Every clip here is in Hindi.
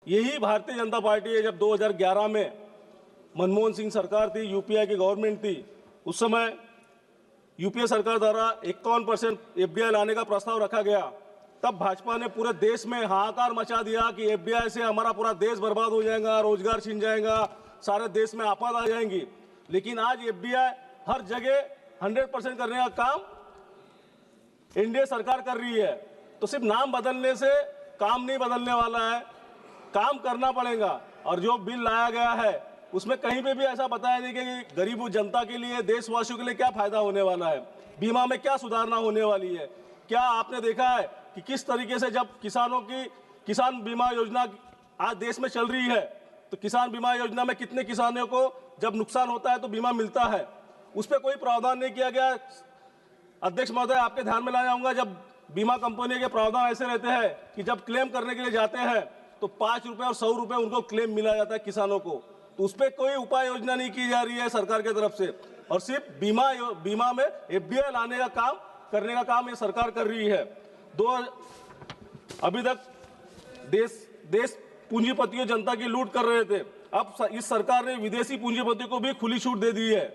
यही भारतीय जनता पार्टी है। जब 2011 में मनमोहन सिंह सरकार थी, यूपीए की गवर्नमेंट थी, उस समय यूपीए सरकार द्वारा 51% एफडीआई लाने का प्रस्ताव रखा गया। तब भाजपा ने पूरे देश में हाहाकार मचा दिया कि एफडीआई से हमारा पूरा देश बर्बाद हो जाएगा, रोजगार छिन जाएगा, सारे देश में आफत आ जाएंगी। लेकिन आज एफडीआई हर जगह 100% करने का काम एनडीए सरकार कर रही है। तो सिर्फ नाम बदलने से काम नहीं बदलने वाला है, काम करना पड़ेगा। और जो बिल लाया गया है उसमें कहीं पे भी ऐसा बताया नहीं कि गरीब जनता के लिए, देशवासियों के लिए क्या फायदा होने वाला है, बीमा में क्या सुधारना होने वाली है। क्या आपने देखा है कि किस तरीके से जब किसानों की किसान बीमा योजना आज देश में चल रही है, तो किसान बीमा योजना में कितने किसानों को जब नुकसान होता है तो बीमा मिलता है, उस पर कोई प्रावधान नहीं किया गया। अध्यक्ष महोदय, आपके ध्यान में लाना चाहूंगा, जब बीमा कंपनी के प्रावधान ऐसे रहते हैं कि जब क्लेम करने के लिए जाते हैं तो 5 रुपए और 100 रुपए उनको क्लेम मिला जाता है किसानों को। तो उस पर कोई उपाय योजना नहीं की जा रही है सरकार की तरफ से, और सिर्फ बीमा में एफडीआई लाने का काम करने का काम ये सरकार कर रही है। अभी तक देश पूंजीपतियों जनता की लूट कर रहे थे, अब इस सरकार ने विदेशी पूंजीपतियों को भी खुली छूट दे दी है।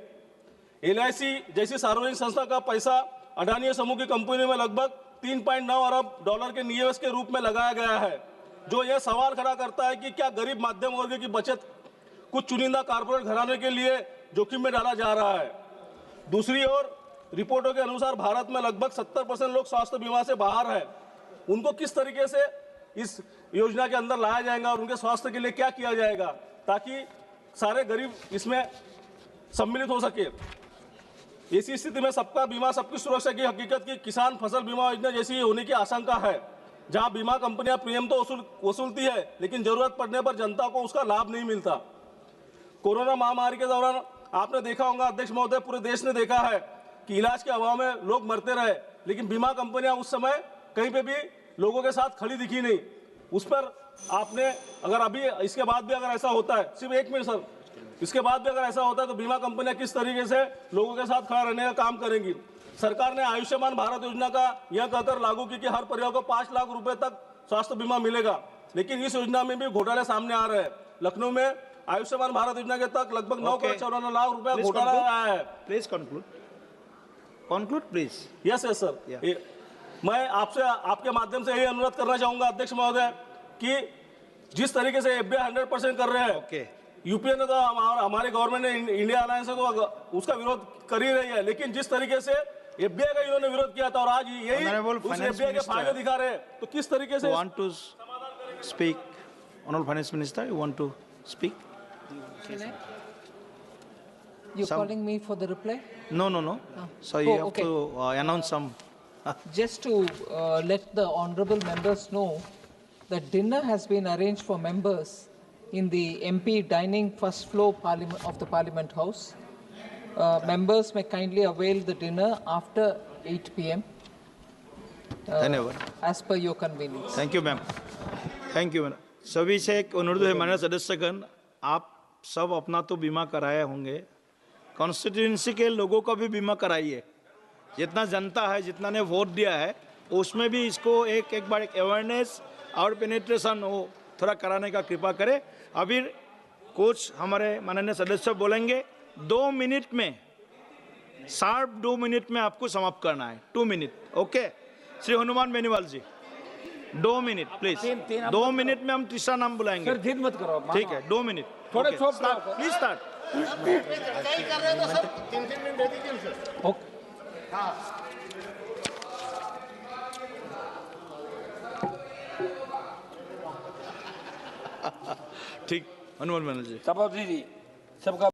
एलआईसी जैसी सार्वजनिक संस्था का पैसा अडानी समूह की कंपनी में लगभग 3.9 अरब डॉलर के निवेश के रूप में लगाया गया है, जो यह सवाल खड़ा करता है कि क्या गरीब मध्यम वर्ग की बचत कुछ चुनिंदा कारपोरेट घराने के लिए जोखिम में डाला जा रहा है। दूसरी ओर रिपोर्टों के अनुसार भारत में लगभग 70% लोग स्वास्थ्य बीमा से बाहर है। उनको किस तरीके से इस योजना के अंदर लाया जाएगा और उनके स्वास्थ्य के लिए क्या किया जाएगा ताकि सारे गरीब इसमें सम्मिलित हो सके। ऐसी स्थिति में सबका बीमा सबकी सुरक्षा की हकीकत की किसान फसल बीमा योजना जैसी होने की आशंका है, जहां बीमा कंपनियां प्रीमियम तो वसूलती है लेकिन जरूरत पड़ने पर जनता को उसका लाभ नहीं मिलता। कोरोना महामारी के दौरान आपने देखा होगा अध्यक्ष महोदय, पूरे देश ने देखा है कि इलाज के अभाव में लोग मरते रहे, लेकिन बीमा कंपनियां उस समय कहीं पे भी लोगों के साथ खड़ी दिखी नहीं। उस पर आपने अगर अभी इसके बाद भी अगर ऐसा होता है, सिर्फ 1 मिनट सर, इसके बाद भी अगर ऐसा होता है तो बीमा कंपनियां किस तरीके से लोगों के साथ खड़ा रहने का काम करेंगी। सरकार ने आयुष्मान भारत योजना का यह कहकर लागू की कि हर परिवार को 5 लाख रुपए तक स्वास्थ्य बीमा मिलेगा, लेकिन इस योजना में भी घोटाले सामने आ रहे हैं। लखनऊ में आयुष्मान भारत योजना के तक लगभग 9.54 लाख रुपया घोटाला आया है। Please conclude please. Yes sir. मैं आपसे आपके माध्यम से यही अनुरोध करना चाहूंगा अध्यक्ष महोदय कि जिस तरीके से एफडीआई 100% कर रहे हैं, यूपीए ने तो हमारे गवर्नमेंट ने इंडिया अलायंस से तो उसका विरोध कर ही रही है, लेकिन जिस तरीके से एफडीआई का इन्होंने विरोध किया था और आज यही उस एफडीआई के फायदे दिखा रहे हैं, तो किस तरीके से want to speak honourable finance minister, you want to speak? You calling me for the reply? No. So you have okay. to announce some. Just to let the honorable members know that dinner has been arranged for members in the MP dining first floor of the Parliament House. Members may kindly avail the dinner after 8 p.m. As per your convenience. Thank you, ma'am. Thank you, madam. सभी से एक अनुरोध है माननीय सदस्यगण, आप सब अपना तो बीमा कराए होंगे, कॉन्स्टिट्यूएंसी के लोगों का भी बीमा कराइए। जितना जनता है, जितना ने वोट दिया है, उसमें भी इसको एक बार अवेयरनेस और पेनिट्रेशन हो थोड़ा कराने का कृपा करें। अभी कुछ हमारे माननीय सदस्य बोलेंगे, 2 मिनट में, शार्प 2 मिनट में आपको समाप्त करना है। 2 minute, okay. Shri Hanuman Beniwal ji, 2 minute please. 2 minute में हम तीसरा नाम बुलाएंगे। सर, जिद मत करो, ठीक है, 2 मिनट। थोड़ा प्लीज स्टार्ट। ठीक, हनुमान बनर्जी सभापति जी सबका